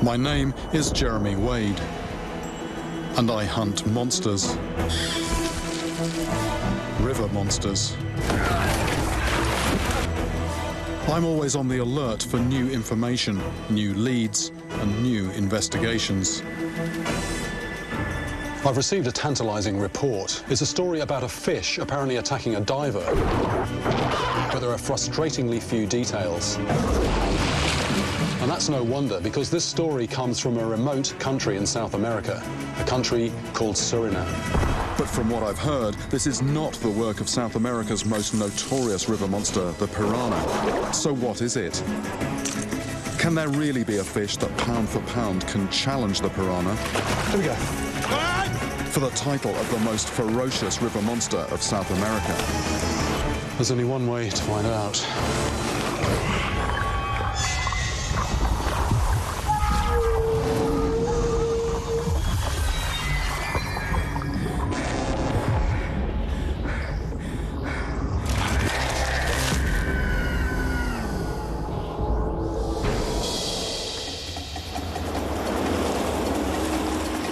My name is Jeremy Wade, and I hunt monsters. River monsters. I'm always on the alert for new information, new leads, and new investigations. I've received a tantalizing report. It's a story about a fish apparently attacking a diver, but there are frustratingly few details. And that's no wonder, because this story comes from a remote country in South America, a country called Suriname. But from what I've heard, this is not the work of South America's most notorious river monster, the piranha. So what is it? Can there really be a fish that pound for pound can challenge the piranha? Here we go. For the title of the most ferocious river monster of South America. There's only one way to find out.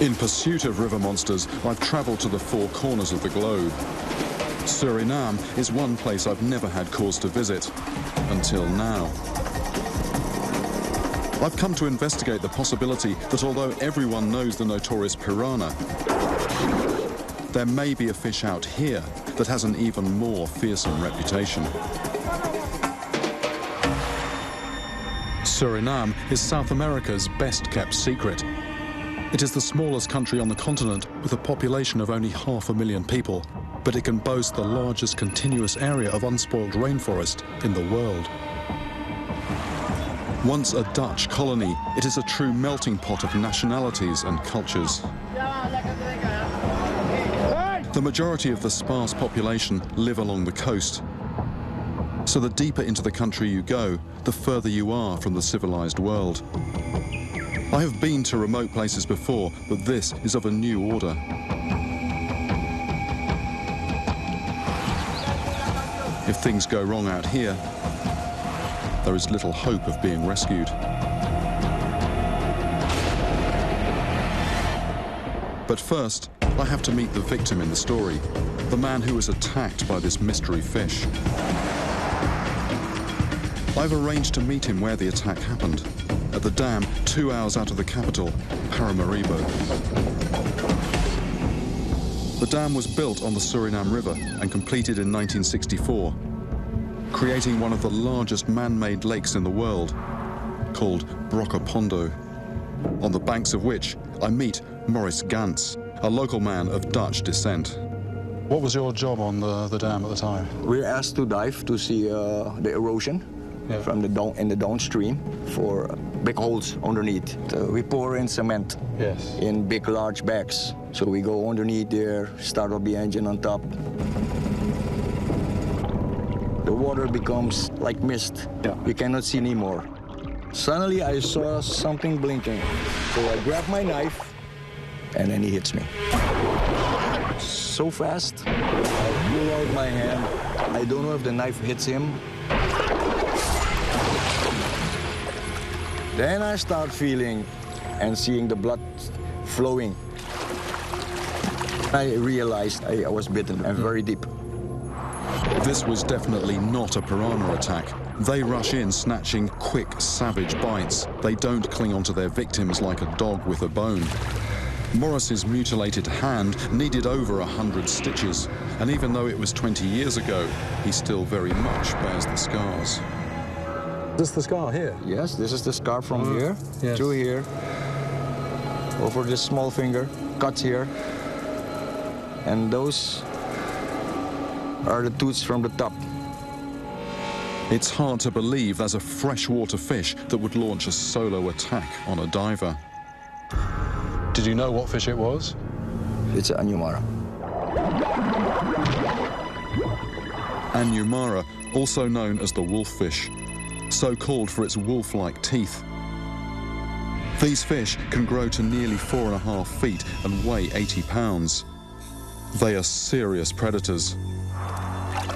In pursuit of river monsters, I've travelled to the four corners of the globe. Suriname is one place I've never had cause to visit, until now. I've come to investigate the possibility that although everyone knows the notorious piranha, there may be a fish out here that has an even more fearsome reputation. Suriname is South America's best-kept secret. It is the smallest country on the continent with a population of only 500,000 people, but it can boast the largest continuous area of unspoiled rainforest in the world. Once a Dutch colony, it is a true melting pot of nationalities and cultures. The majority of the sparse population live along the coast, so the deeper into the country you go, the further you are from the civilized world. I have been to remote places before, but this is of a new order. If things go wrong out here, there is little hope of being rescued. But first, I have to meet the victim in the story, the man who was attacked by this mystery fish. I've arranged to meet him where the attack happened, at the dam 2 hours out of the capital, Paramaribo. The dam was built on the Suriname River and completed in 1964, creating one of the largest man-made lakes in the world, called Brokopondo, on the banks of which I meet Maurice Gans, a local man of Dutch descent. What was your job on the dam at the time? We were asked to dive to see the erosion. Yeah. From the downstream for big holes underneath. We pour in cement in big, large bags. So we go underneath there, start up the engine on top. The water becomes like mist. Yeah. You cannot see anymore. Suddenly I saw something blinking. So I grab my knife and then he hits me. So fast, I pull out my hand. I don't know if the knife hits him. Then I start feeling and seeing the blood flowing. I realized I was bitten and very deep. This was definitely not a piranha attack. They rush in snatching quick, savage bites. They don't cling onto their victims like a dog with a bone. Maurice's mutilated hand needed over 100 stitches, and even though it was 20 years ago, he still very much bears the scars. Is this the scar here? Yes, this is the scar from here to here, over this small finger, cuts here. And those are the tooths from the top. It's hard to believe there's a freshwater fish that would launch a solo attack on a diver. Did you know what fish it was? It's an Anjumara. Anjumara, also known as the wolffish, so called for its wolf-like teeth. These fish can grow to nearly 4.5 feet and weigh 80 pounds. They are serious predators.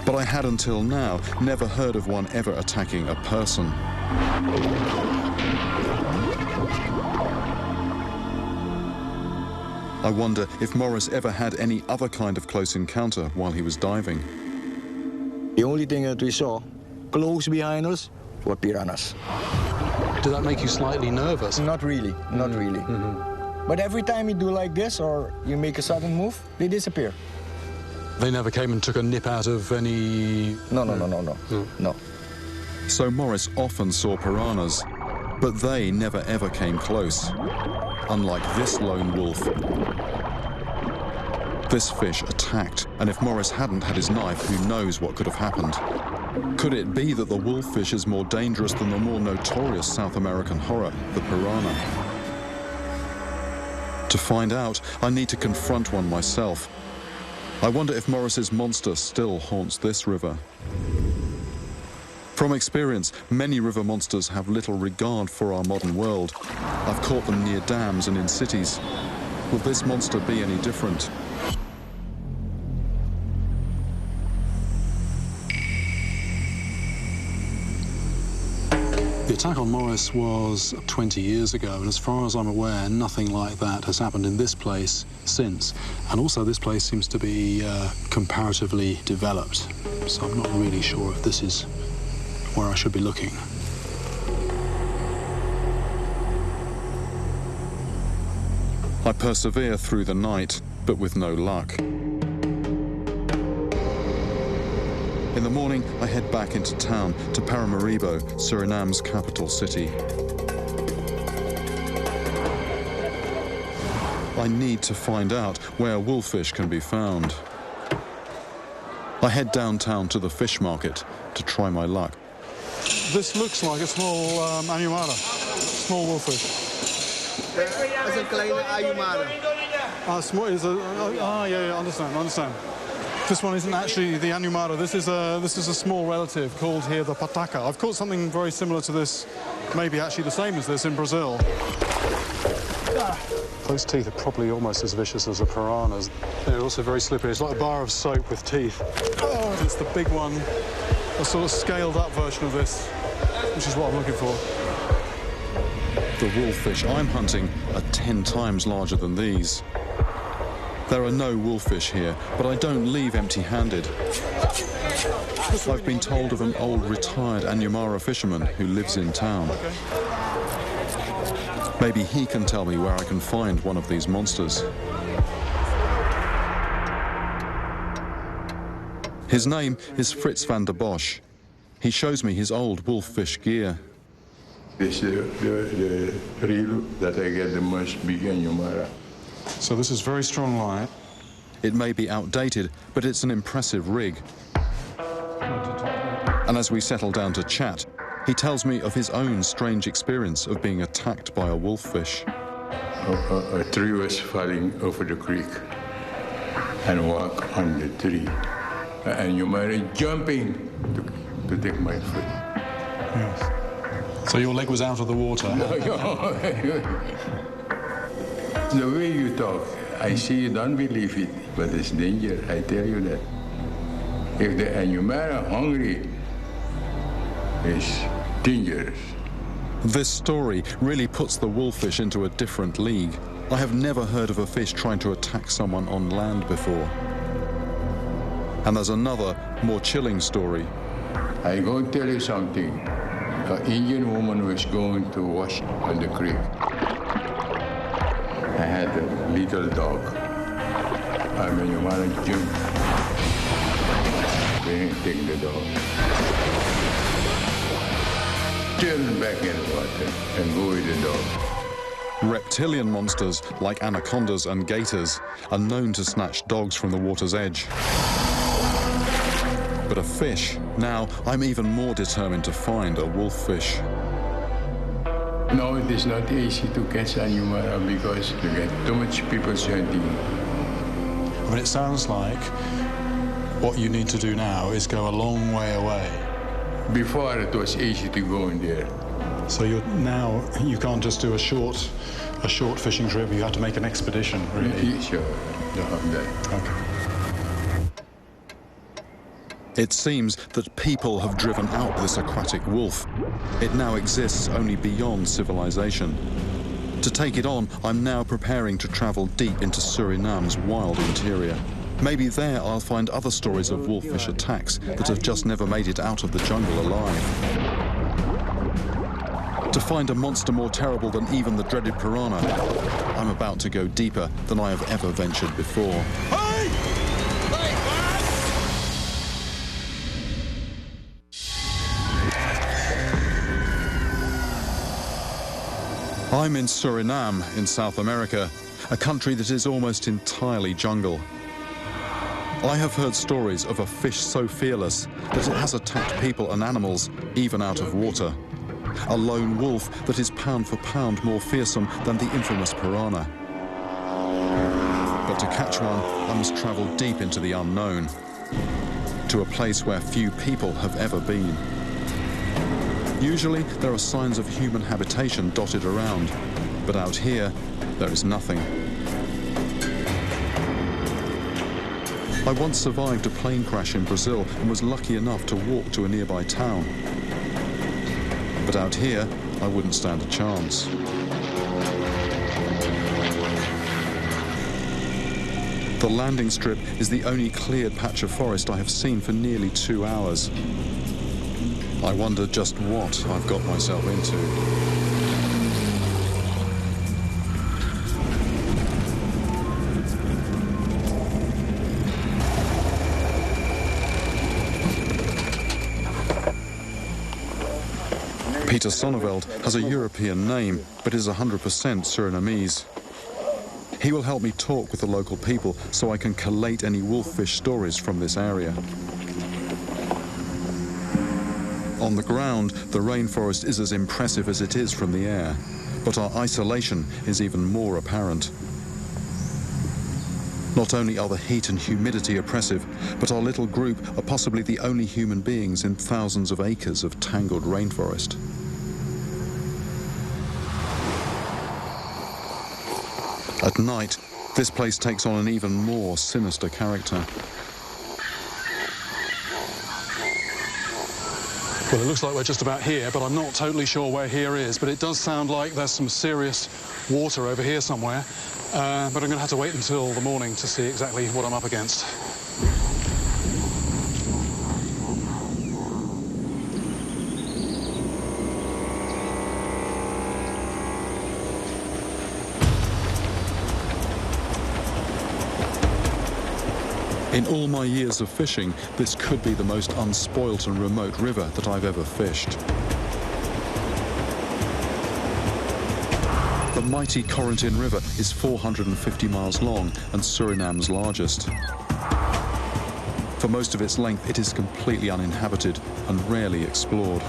But I had until now never heard of one ever attacking a person. I wonder if Morris ever had any other kind of close encounter while he was diving. The only thing that we saw close behind us were piranhas. Did that make you slightly nervous? Not really, not really. But every time you do like this or you make a sudden move, they disappear. They never came and took a nip out of any... No. So Morris often saw piranhas, but they never ever came close. Unlike this lone wolf. This fish attacked, and if Morris hadn't had his knife, who knows what could have happened. Could it be that the wolffish is more dangerous than the more notorious South American horror, the piranha? To find out, I need to confront one myself. I wonder if Morris's monster still haunts this river. From experience, many river monsters have little regard for our modern world. I've caught them near dams and in cities. Will this monster be any different? The attack on Morris was 20 years ago, and as far as I'm aware, nothing like that has happened in this place since. And also, this place seems to be comparatively developed, so I'm not really sure if this is where I should be looking. I persevere through the night, but with no luck. In the morning, I head back into town to Paramaribo, Suriname's capital city. I need to find out where wolffish can be found. I head downtown to the fish market to try my luck. This looks like a small Anjumara, small wolffish. Dat is een kleine Anjumara. Small is yeah, understand. This one isn't actually the Anjumara. This is a small relative called here the pataka. I've caught something very similar to this, maybe actually the same as this in Brazil. Those teeth are probably almost as vicious as the piranhas. They're also very slippery. It's like a bar of soap with teeth. Oh, it's the big one. A sort of scaled-up version of this, which is what I'm looking for. The wolffish I'm hunting are 10 times larger than these. There are no wolffish here, but I don't leave empty-handed. I've been told of an old retired Anjumara fisherman who lives in town. Maybe he can tell me where I can find one of these monsters. His name is Fritz van der Bosch. He shows me his old wolffish gear. This is the reel that I get the most big Anjumara. So this is very strong light. It may be outdated, but it's an impressive rig. And as we settle down to chat, he tells me of his own strange experience of being attacked by a wolffish. A tree was falling over the creek and walk on the tree. And you might jumping to take my foot. Yes. So your leg was out of the water? The way you talk, I see you don't believe it, but it's danger, I tell you that. If the Anjumara hungry, it's dangerous. This story really puts the wolffish into a different league. I have never heard of a fish trying to attack someone on land before. And there's another, more chilling story. I go tell you something. An Indian woman was going to wash on the creek. I had a little dog. I mean, you want to jump. Then take the dog. Turn back in the water and go with the dog. Reptilian monsters like anacondas and gators are known to snatch dogs from the water's edge. But a fish, now I'm even more determined to find a wolffish. No, it is not easy to catch Anjumara because you get too much people hunting. I mean, it sounds like what you need to do now is go a long way away. Before it was easy to go in there. So you can't just do a short fishing trip. You have to make an expedition, really. Sure. Okay. It seems that people have driven out this aquatic wolf. It now exists only beyond civilization. To take it on, I'm now preparing to travel deep into Suriname's wild interior. Maybe there I'll find other stories of wolffish attacks that have just never made it out of the jungle alive. To find a monster more terrible than even the dreaded piranha, I'm about to go deeper than I have ever ventured before. I'm in Suriname in South America, a country that is almost entirely jungle. I have heard stories of a fish so fearless that it has attacked people and animals, even out of water. A lone wolf that is pound for pound more fearsome than the infamous piranha. But to catch one, I must travel deep into the unknown, to a place where few people have ever been. Usually, there are signs of human habitation dotted around, but out here, there is nothing. I once survived a plane crash in Brazil and was lucky enough to walk to a nearby town. But out here, I wouldn't stand a chance. The landing strip is the only cleared patch of forest I have seen for nearly 2 hours. I wonder just what I've got myself into. Peter Sonneveld has a European name, but is 100% Surinamese. He will help me talk with the local people so I can collate any wolffish stories from this area. On the ground, the rainforest is as impressive as it is from the air, but our isolation is even more apparent. Not only are the heat and humidity oppressive, but our little group are possibly the only human beings in thousands of acres of tangled rainforest. At night, this place takes on an even more sinister character. Well, it looks like we're just about here, but I'm not totally sure where here is. But it does sound like there's some serious water over here somewhere. But I'm going to have to wait until the morning to see exactly what I'm up against. In all my years of fishing, this could be the most unspoilt and remote river that I've ever fished. The mighty Corentin River is 450 miles long and Suriname's largest. For most of its length, it is completely uninhabited and rarely explored.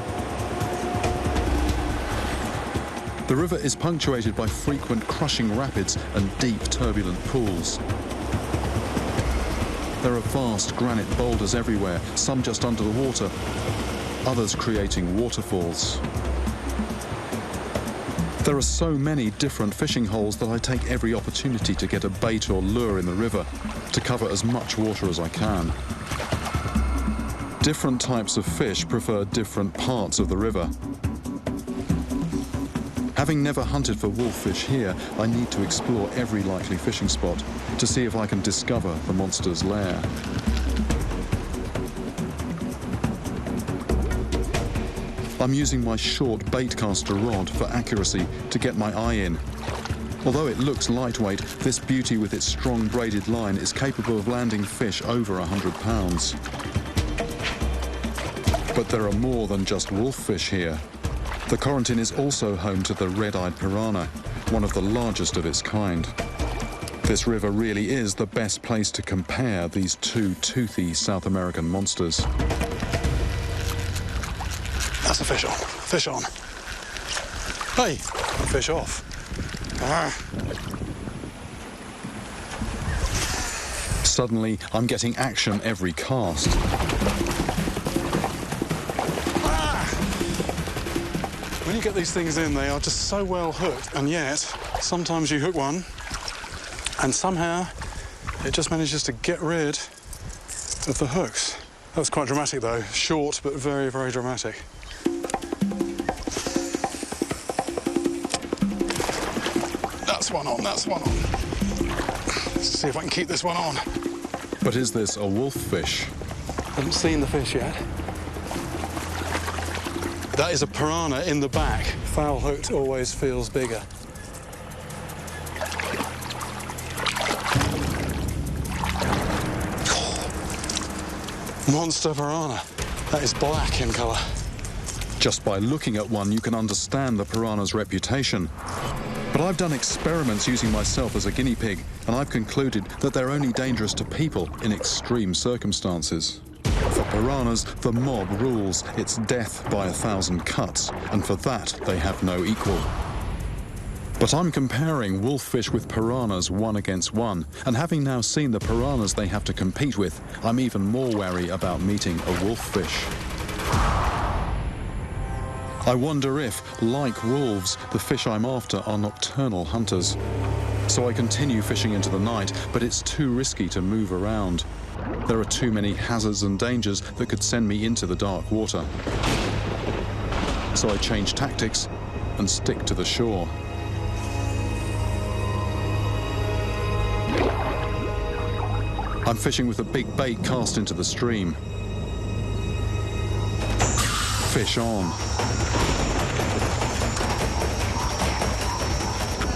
The river is punctuated by frequent crushing rapids and deep, turbulent pools. There are vast granite boulders everywhere, some just under the water, others creating waterfalls. There are so many different fishing holes that I take every opportunity to get a bait or lure in the river to cover as much water as I can. Different types of fish prefer different parts of the river. Having never hunted for wolffish here, I need to explore every likely fishing spot to see if I can discover the monster's lair. I'm using my short baitcaster rod for accuracy to get my eye in. Although it looks lightweight, this beauty with its strong braided line is capable of landing fish over 100 pounds. But there are more than just wolffish here. The Corentin is also home to the red-eyed piranha, one of the largest of its kind. This river really is the best place to compare these two toothy South American monsters. That's a fish on. Fish on. Hey, fish off. Suddenly, I'm getting action every cast. When you get these things in, they are just so well hooked, and yet sometimes you hook one and somehow it just manages to get rid of the hooks. That's quite dramatic though, short but very, very dramatic. That's one on, that's one on. Let's see if I can keep this one on. But is this a wolffish? Haven't seen the fish yet. That is a piranha in the back. Foul hooked always feels bigger. Monster piranha. That is black in colour. Just by looking at one, you can understand the piranha's reputation. But I've done experiments using myself as a guinea pig, and I've concluded that they're only dangerous to people in extreme circumstances. For piranhas, the mob rules. It's death by 1,000 cuts, and for that, they have no equal. But I'm comparing wolffish with piranhas 1 against 1, and having now seen the piranhas they have to compete with, I'm even more wary about meeting a wolffish. I wonder if, like wolves, the fish I'm after are nocturnal hunters. So I continue fishing into the night, but it's too risky to move around. There are too many hazards and dangers that could send me into the dark water. So I change tactics and stick to the shore. I'm fishing with a big bait cast into the stream. Fish on.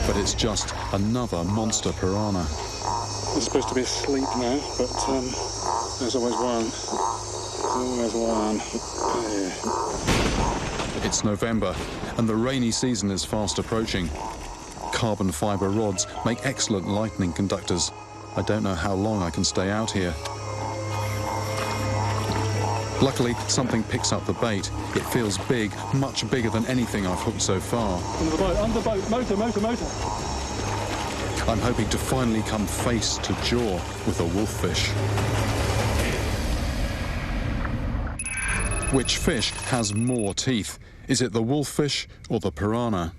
But it's just another monster piranha. It's supposed to be asleep now, but there's always one. There's always one. Yeah. It's November, and the rainy season is fast approaching. Carbon fibre rods make excellent lightning conductors. I don't know how long I can stay out here. Luckily, something picks up the bait. It feels big, much bigger than anything I've hooked so far. Under the boat, motor. I'm hoping to finally come face to jaw with a wolffish. Which fish has more teeth? Is it the wolffish or the piranha?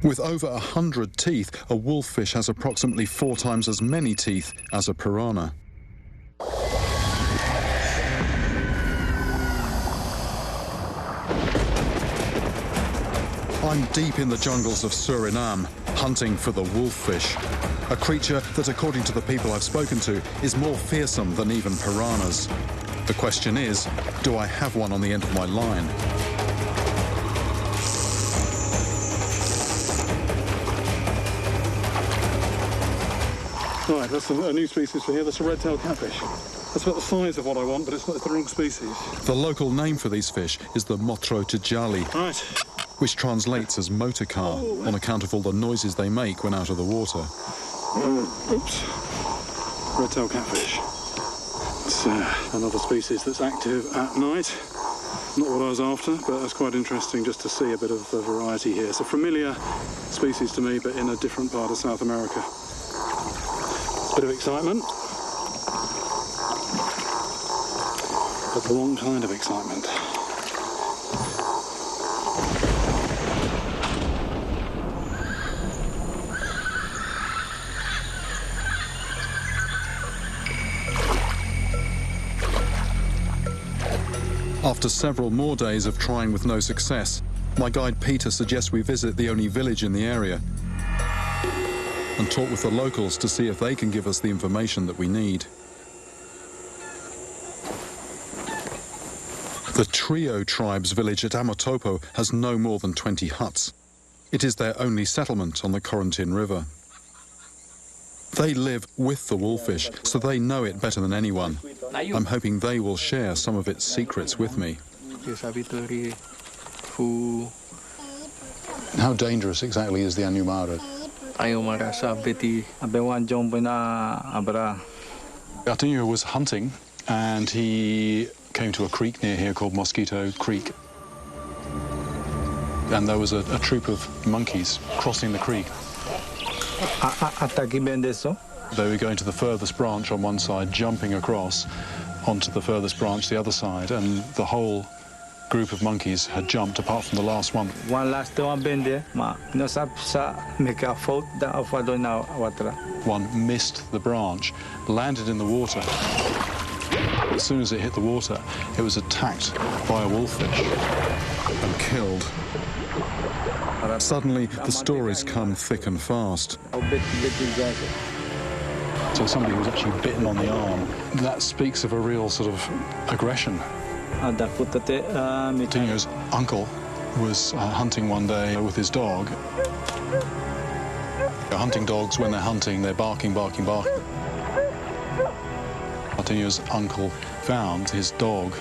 With over 100 teeth, a wolffish has approximately 4 times as many teeth as a piranha. I'm deep in the jungles of Suriname, hunting for the wolffish, a creature that, according to the people I've spoken to, is more fearsome than even piranhas. The question is, do I have one on the end of my line? Right, that's a new species for here. That's a red-tailed catfish. That's about the size of what I want, but it's the wrong species. The local name for these fish is the Motro Tijali, Right. which translates as motor car on account of all the noises they make when out of the water. Oops. Red-tailed catfish. It's another species that's active at night. Not what I was after, but that's quite interesting just to see a bit of variety here. It's a familiar species to me, but in a different part of South America. Bit of excitement, but the wrong kind of excitement. After several more days of trying with no success, my guide Peter suggests we visit the only village in the area and talk with the locals to see if they can give us the information that we need. The Trio tribe's village at Amatopo has no more than 20 huts. It is their only settlement on the Corentin River. They live with the wolffish, so they know it better than anyone. I'm hoping they will share some of its secrets with me. How dangerous exactly is the Anjumara? Artinho was hunting and he came to a creek near here called Mosquito Creek. And there was a troop of monkeys crossing the creek. They were going to the furthest branch on one side, jumping across onto the furthest branch the other side, and the whole group of monkeys had jumped apart from the last one. One missed the branch, landed in the water, As soon as it hit the water, it was attacked by a wolffish and killed. Suddenly, the stories come thick and fast. So somebody was actually bitten on the arm. That speaks of a real sort of aggression. Martinho's uncle was hunting one day with his dog. Hunting dogs, when they're hunting, they're barking, barking, barking. Martinho's uncle found his dog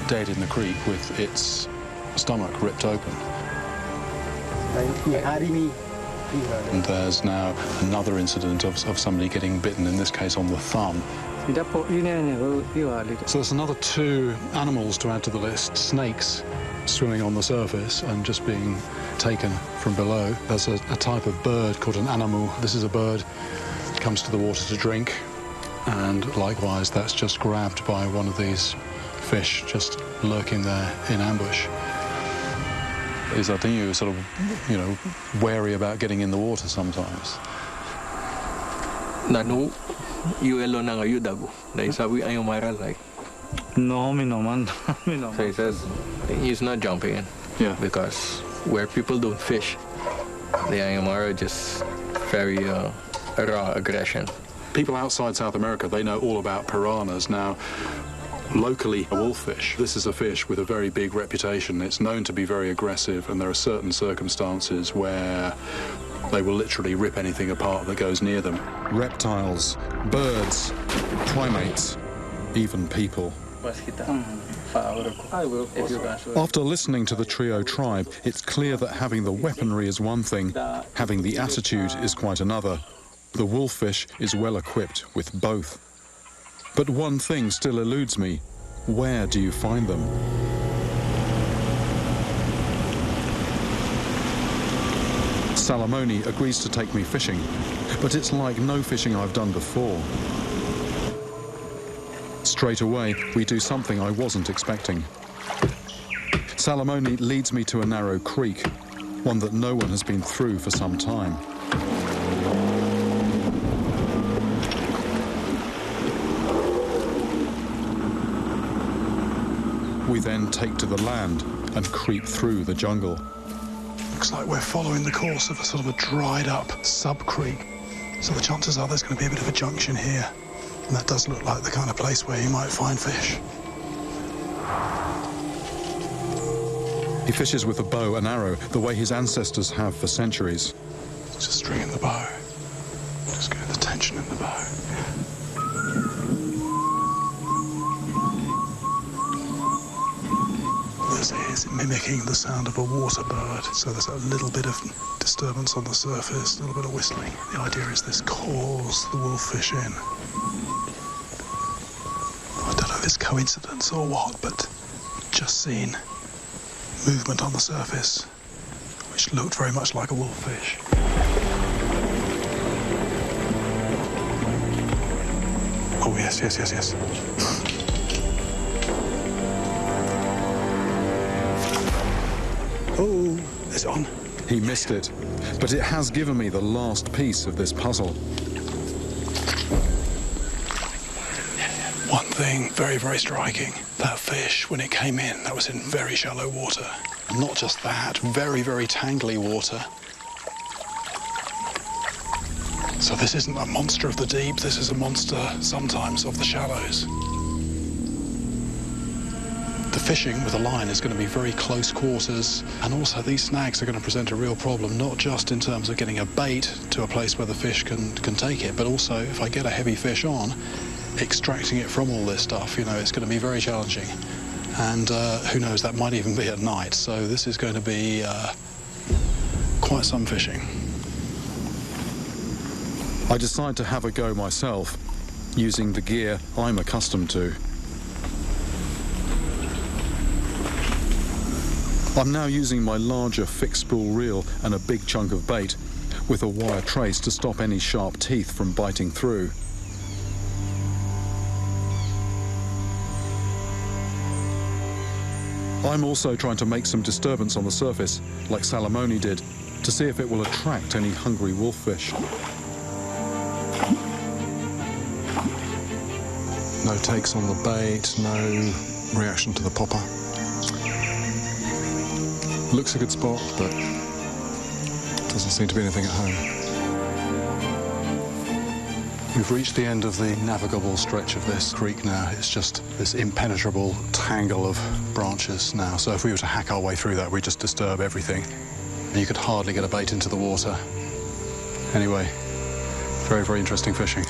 dead in the creek with its stomach ripped open. And there's now another incident of somebody getting bitten, in this case on the thumb. So there's another 2 animals to add to the list. Snakes swimming on the surface and just being taken from below. There's a type of bird called an anamu. This is a bird that comes to the water to drink, and likewise that's just grabbed by one of these fish just lurking there in ambush. Is I think you're sort of, wary about getting in the water sometimes. Nanu, you alone ang ayudago. Dahil sabi Anjumara like. No, me no man. So he says he's not jumping in. Yeah. Because where people don't fish, the Anjumara just very raw aggression. People outside South America, they know all about piranhas. Now, locally, a wolffish, this is a fish with a very big reputation. It's known to be very aggressive, and there are certain circumstances where they will literally rip anything apart that goes near them. Reptiles, birds, primates, even people. After listening to the trio tribe, it's clear that having the weaponry is one thing, having the attitude is quite another. The wolffish is well equipped with both. But one thing still eludes me. Where do you find them? Salamoni agrees to take me fishing, but it's like no fishing I've done before. Straight away, we do something I wasn't expecting. Salamoni leads me to a narrow creek, one that no one has been through for some time. We then take to the land and creep through the jungle. Looks like we're following the course of a sort of a dried up sub-creek. So the chances are there's going to be a bit of a junction here. And that does look like the kind of place where you might find fish. He fishes with a bow and arrow, the way his ancestors have for centuries. Just stringing the bow. Just getting the tension in the bow. This is mimicking the sound of a water bird. So there's a little bit of disturbance on the surface, a little bit of whistling. The idea is this calls the wolffish in. I don't know if it's coincidence or what, but just seen movement on the surface, which looked very much like a wolffish. Oh, yes, yes, yes, yes. Oh, is it on? He missed it, but it has given me the last piece of this puzzle. One thing very, very striking. That fish, when it came in, that was in very shallow water. And not just that, very, very tangly water. So this isn't a monster of the deep, this is a monster sometimes of the shallows. The fishing with a line is going to be very close quarters, and also these snags are going to present a real problem, not just in terms of getting a bait to a place where the fish can take it, but also if I get a heavy fish on, extracting it from all this stuff, it's going to be very challenging. And who knows, that might even be at night, so this is going to be quite some fishing. I decide to have a go myself, using the gear I'm accustomed to. I'm now using my larger fixed spool reel and a big chunk of bait, with a wire trace to stop any sharp teeth from biting through. I'm also trying to make some disturbance on the surface, like Salamoni did, to see if it will attract any hungry wolffish. No takes on the bait, no reaction to the popper. Looks a good spot, but doesn't seem to be anything at home. We've reached the end of the navigable stretch of this creek now. It's just this impenetrable tangle of branches now. So if we were to hack our way through that, we'd just disturb everything. And you could hardly get a bait into the water. Anyway, very, very interesting fishing.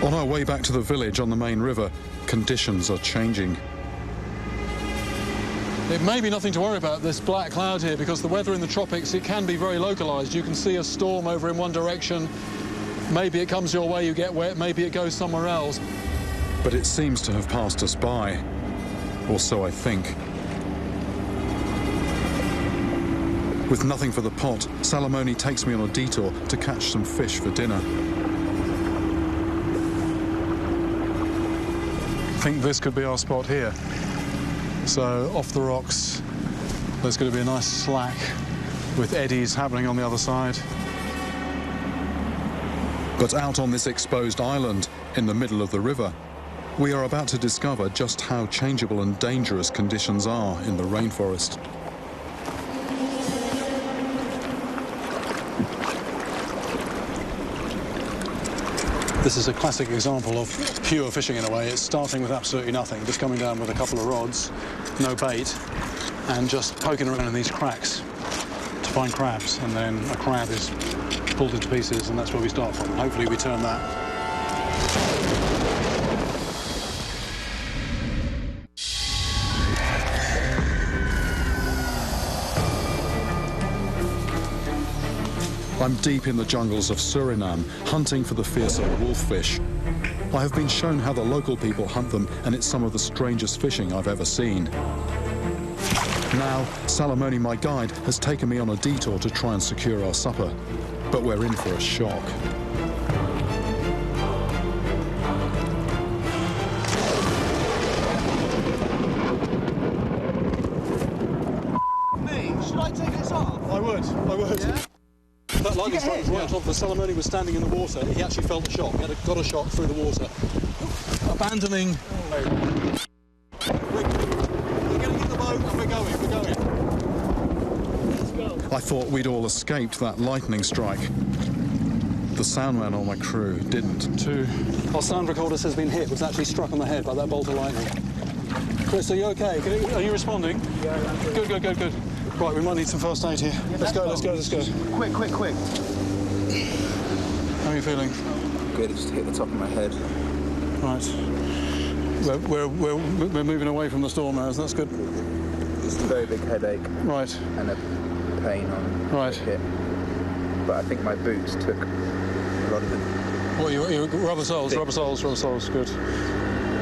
On our way back to the village on the main river, conditions are changing. It may be nothing to worry about, this black cloud here, because the weather in the tropics, it can be very localised. You can see a storm over in one direction. Maybe it comes your way, you get wet, maybe it goes somewhere else. But it seems to have passed us by, or so I think. With nothing for the pot, Salamone takes me on a detour to catch some fish for dinner. I think this could be our spot here. So off the rocks, there's going to be a nice slack with eddies happening on the other side. But out on this exposed island in the middle of the river, we are about to discover just how changeable and dangerous conditions are in the rainforest. This is a classic example of pure fishing in a way. It's starting with absolutely nothing, just coming down with a couple of rods, no bait, and just poking around in these cracks to find crabs. And then a crab is pulled into pieces, and that's where we start from. Hopefully we turn that. I'm deep in the jungles of Suriname, hunting for the fearsome wolffish. I have been shown how the local people hunt them, and it's some of the strangest fishing I've ever seen. Now, Salamone, my guide, has taken me on a detour to try and secure our supper. But we're in for a shock. Hey, should I take this off? I would. Yeah? That lightning strike was right on. The Salamone was standing in the water. He actually felt a shock. He got a shock through the water. Abandoning. We're getting in the boat and we're going. Let's go. I thought we'd all escaped that lightning strike. The soundman on my crew didn't. Our sound recorder has been hit. Was actually struck on the head by that bolt of lightning. Chris, are you okay? Are you responding? Yeah, I'm good. Good. Right, we might need some first aid here. Yeah, let's go. Quick. How are you feeling? Good, it just hit the top of my head. Right. We're moving away from the storm now, so that's good. Just a very big headache. Right. And a pain on right. the hip. But I think my boots took a lot of it. What, you rubber soles, good.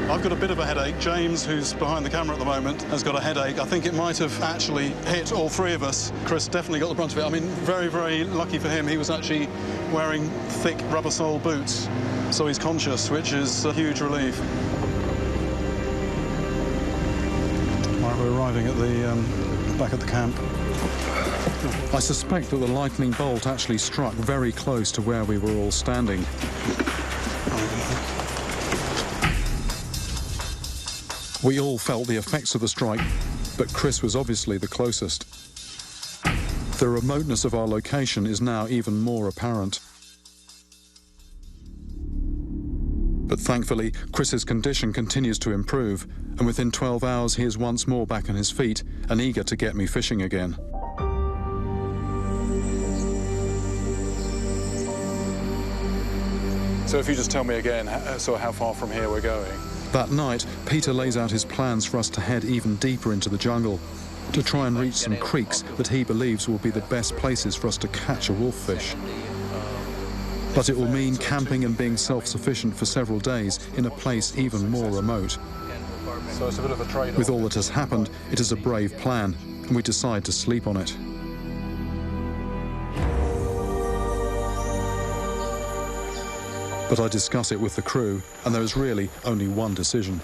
I've got a bit of a headache. James, who's behind the camera at the moment, has got a headache. I think it might have actually hit all three of us. Chris definitely got the brunt of it. I mean, very, very lucky for him. He was actually wearing thick rubber sole boots, so he's conscious, which is a huge relief. Right, we're arriving at the back at the camp. I suspect that the lightning bolt actually struck very close to where we were all standing. We all felt the effects of the strike, but Chris was obviously the closest. The remoteness of our location is now even more apparent. But thankfully, Chris's condition continues to improve, and within 12 hours he is once more back on his feet and eager to get me fishing again. So if you just tell me again, how far from here we're going? That night, Peter lays out his plans for us to head even deeper into the jungle, to try and reach some creeks that he believes will be the best places for us to catch a wolffish. But it will mean camping and being self-sufficient for several days in a place even more remote. So it's a bit of a trade-off. With all that has happened, it is a brave plan, and we decide to sleep on it. But I discuss it with the crew, and there is really only one decision.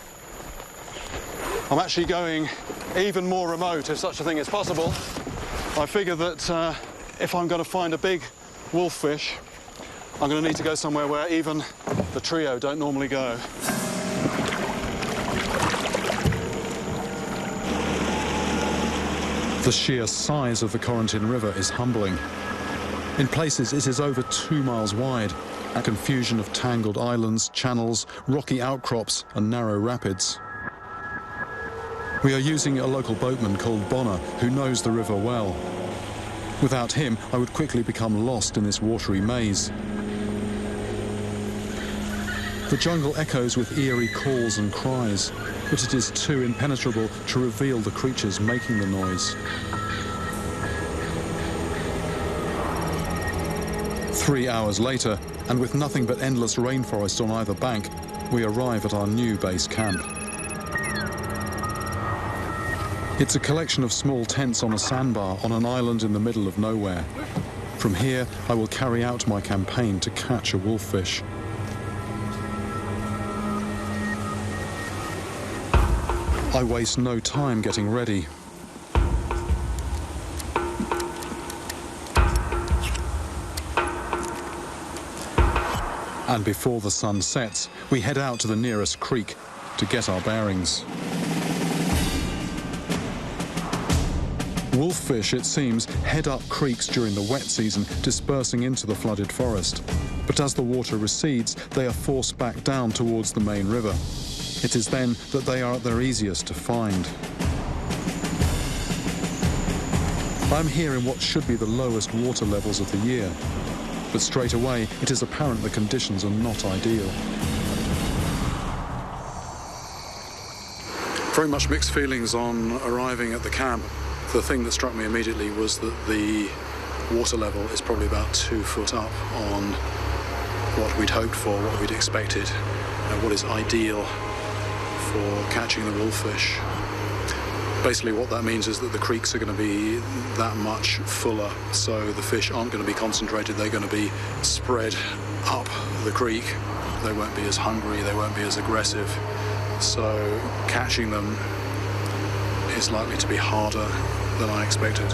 I'm actually going even more remote, if such a thing is possible. I figure that if I'm going to find a big wolffish, I'm going to need to go somewhere where even the trio don't normally go. The sheer size of the Corentin River is humbling. In places, it is over 2 miles wide, a confusion of tangled islands, channels, rocky outcrops and narrow rapids. We are using a local boatman called Bonner, who knows the river well. Without him, I would quickly become lost in this watery maze. The jungle echoes with eerie calls and cries, but it is too impenetrable to reveal the creatures making the noise. 3 hours later, and with nothing but endless rainforest on either bank, we arrive at our new base camp. It's a collection of small tents on a sandbar on an island in the middle of nowhere. From here, I will carry out my campaign to catch a wolffish. I waste no time getting ready. And before the sun sets, we head out to the nearest creek to get our bearings. Wolffish, it seems, head up creeks during the wet season, dispersing into the flooded forest. But as the water recedes, they are forced back down towards the main river. It is then that they are at their easiest to find. I'm here in what should be the lowest water levels of the year. But straight away, it is apparent the conditions are not ideal. Very much mixed feelings on arriving at the camp. The thing that struck me immediately was that the water level is probably about 2 foot up on what we'd hoped for, what we'd expected, what is ideal for catching the wolffish. Basically what that means is that the creeks are going to be that much fuller, so the fish aren't going to be concentrated, they're going to be spread up the creek. They won't be as hungry, they won't be as aggressive, so catching them is likely to be harder than I expected.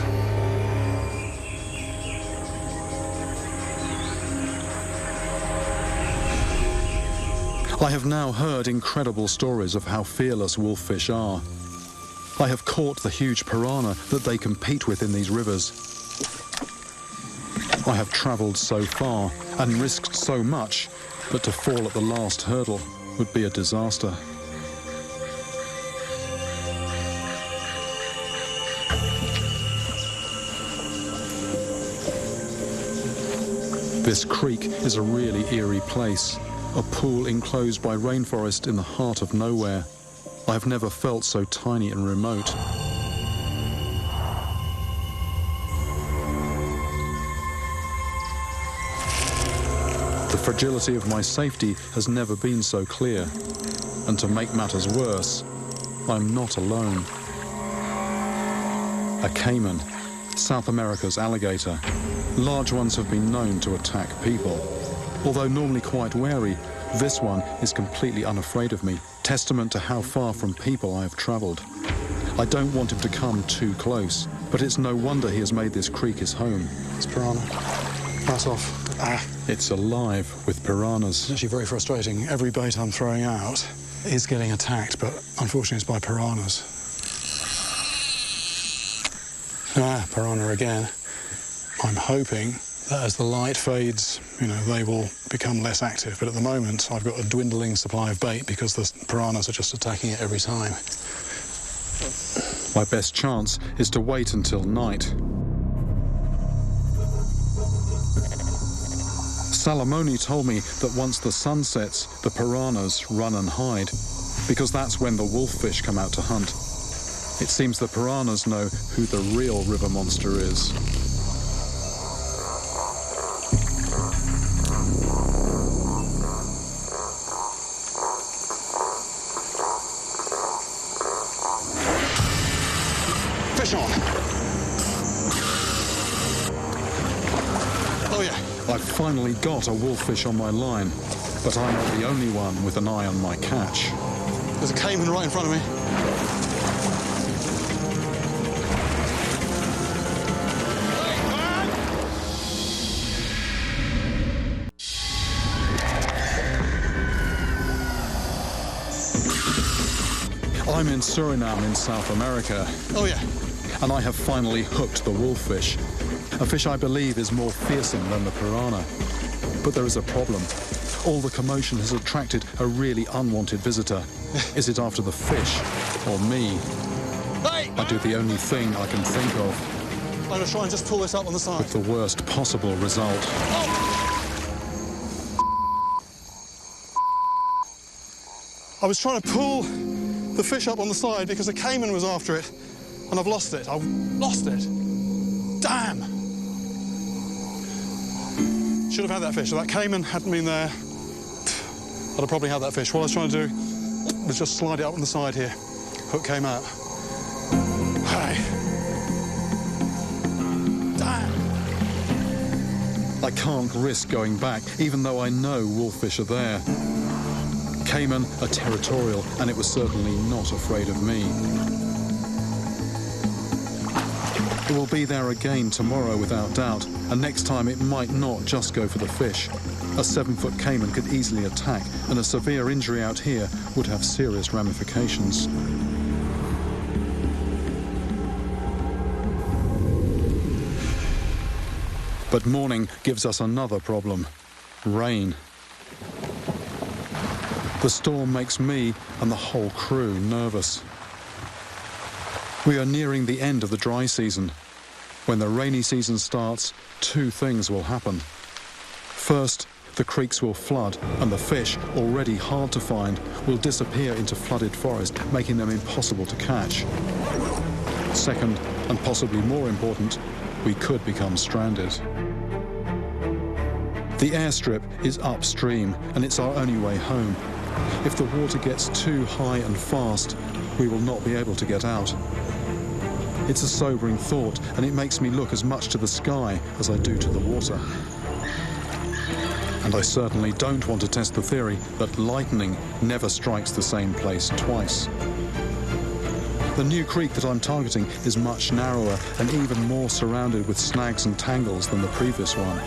I have now heard incredible stories of how fearless wolffish are. I have caught the huge piranha that they compete with in these rivers. I have travelled so far and risked so much, but to fall at the last hurdle would be a disaster. This creek is a really eerie place, a pool enclosed by rainforest in the heart of nowhere. I have never felt so tiny and remote. The fragility of my safety has never been so clear. And to make matters worse, I'm not alone. A caiman, South America's alligator. Large ones have been known to attack people. Although normally quite wary, this one is completely unafraid of me, testament to how far from people I have travelled. I don't want him to come too close, but it's no wonder he has made this creek his home. It's piranha. Right off. Ah. It's alive with piranhas. It's actually very frustrating. Every bait I'm throwing out is getting attacked, but unfortunately it's by piranhas. Ah, piranha again. I'm hoping that as the light fades, they will become less active. But at the moment, I've got a dwindling supply of bait because the piranhas are just attacking it every time. My best chance is to wait until night. Salamoni told me that once the sun sets, the piranhas run and hide, because that's when the wolffish come out to hunt. It seems the piranhas know who the real river monster is. Fish on. Oh yeah. I've finally got a wolffish on my line. But I'm not the only one with an eye on my catch. There's a caiman right in front of me. I'm in Suriname in South America. Oh, yeah. And I have finally hooked the wolffish. A fish I believe is more fearsome than the piranha. But there is a problem. All the commotion has attracted a really unwanted visitor. Is it after the fish or me? Hey! I do the only thing I can think of, I'm going to try and just pull this up on the side. with the worst possible result. I was trying to pull the fish up on the side because a caiman was after it, and I've lost it. I've lost it. Damn! Should have had that fish. If that caiman hadn't been there, I'd have probably had that fish. What I was trying to do was just slide it up on the side here. Hook came out. Hey! Damn! I can't risk going back, even though I know wolffish are there. Caiman are territorial, and it was certainly not afraid of me. It will be there again tomorrow without doubt, and next time it might not just go for the fish. A 7-foot caiman could easily attack, and a severe injury out here would have serious ramifications. But morning gives us another problem: rain. The storm makes me and the whole crew nervous. We are nearing the end of the dry season. When the rainy season starts, two things will happen. First, the creeks will flood, and the fish, already hard to find, will disappear into flooded forest, making them impossible to catch. Second, and possibly more important, we could become stranded. The airstrip is upstream, and it's our only way home. If the water gets too high and fast, we will not be able to get out. It's a sobering thought, and it makes me look as much to the sky as I do to the water. And I certainly don't want to test the theory that lightning never strikes the same place twice. The new creek that I'm targeting is much narrower and even more surrounded with snags and tangles than the previous one.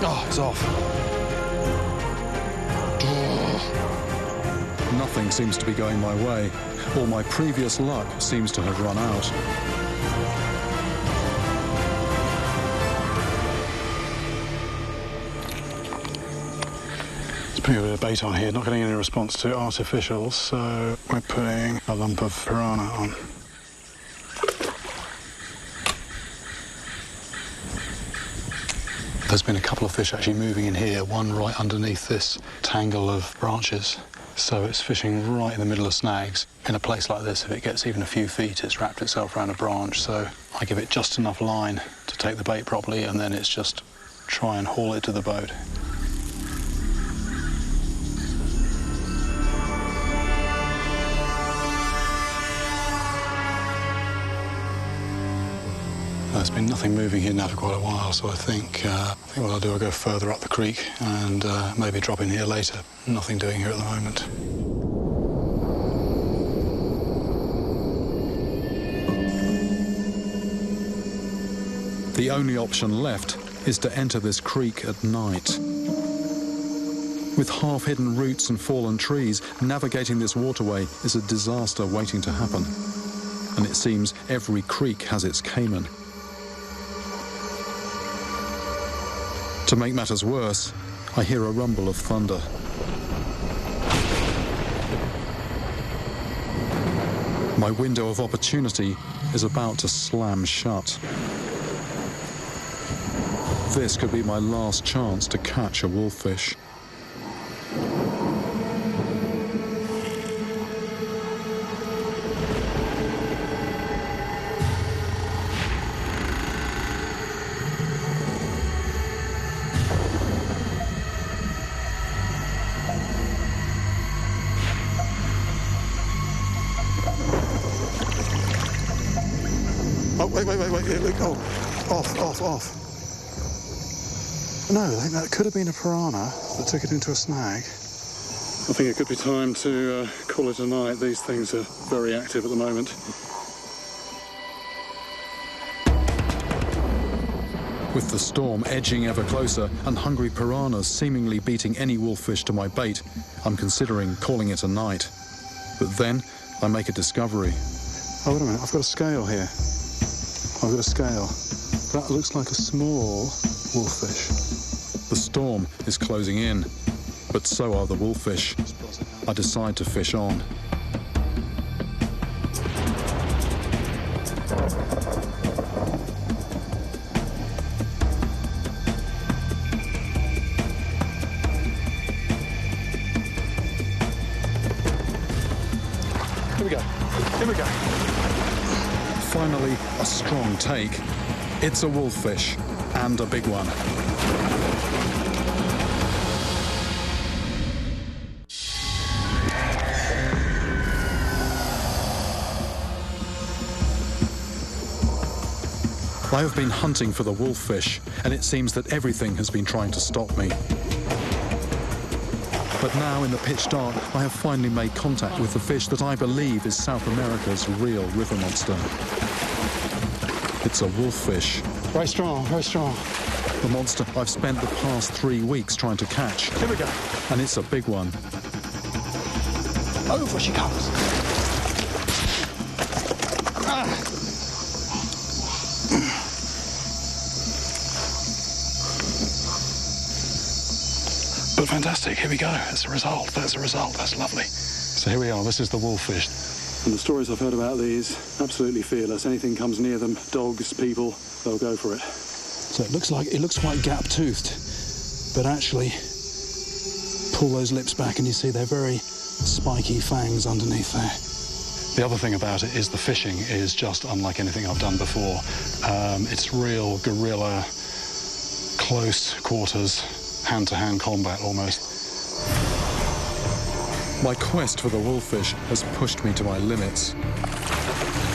Oh, it's off. Nothing seems to be going my way. All my previous luck seems to have run out. Let's put a bit of bait on here. Not getting any response to artificials, so we're putting a lump of piranha on. There's been a couple of fish actually moving in here, one right underneath this tangle of branches. So it's fishing right in the middle of snags. In a place like this, if it gets even a few feet, it's wrapped itself around a branch. So I give it just enough line to take the bait properly, and then it's just try and haul it to the boat. There's been nothing moving here now for quite a while, so I think what I'll do, I'll go further up the creek and maybe drop in here later. Nothing doing here at the moment. The only option left is to enter this creek at night. With half-hidden roots and fallen trees, navigating this waterway is a disaster waiting to happen. And it seems every creek has its caiman. To make matters worse, I hear a rumble of thunder. My window of opportunity is about to slam shut. This could be my last chance to catch a wolffish. Wait. Oh, off. No, I think that could have been a piranha that took it into a snag. I think it could be time to call it a night. These things are very active at the moment. With the storm edging ever closer and hungry piranhas seemingly beating any wolffish to my bait, I'm considering calling it a night. But then I make a discovery. Oh, wait a minute, I've got a scale here. I've got a scale. That looks like a small wolffish. The storm is closing in, but so are the wolffish. I decide to fish on. Here we go. Finally, a strong take. It's a wolffish, and a big one. I have been hunting for the wolffish, and it seems that everything has been trying to stop me. But now, in the pitch dark, I have finally made contact with the fish that I believe is South America's real river monster. It's a wolffish. Very strong, very strong. The monster I've spent the past 3 weeks trying to catch. Here we go. And it's a big one. Over she comes. But fantastic, here we go. That's a result, that's lovely. So here we are, this is the wolffish. And the stories I've heard about these, absolutely fearless. Anything comes near them, dogs, people, they'll go for it. So it looks quite gap-toothed, but actually, pull those lips back and you see they're very spiky fangs underneath there. The other thing about it is the fishing is just unlike anything I've done before. It's real guerrilla, close quarters, hand-to-hand combat almost. My quest for the wolffish has pushed me to my limits.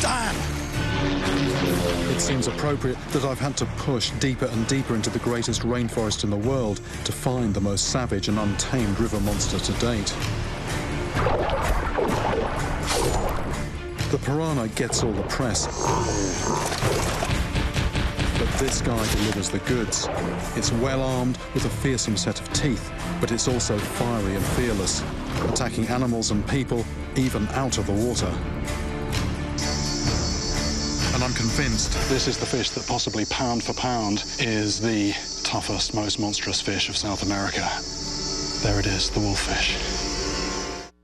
Damn! It seems appropriate that I've had to push deeper and deeper into the greatest rainforest in the world to find the most savage and untamed river monster to date. The piranha gets all the press. But this guy delivers the goods. It's well-armed with a fearsome set of teeth, but it's also fiery and fearless, attacking animals and people, even out of the water. And I'm convinced this is the fish that possibly pound for pound is the toughest, most monstrous fish of South America. There it is, the wolffish.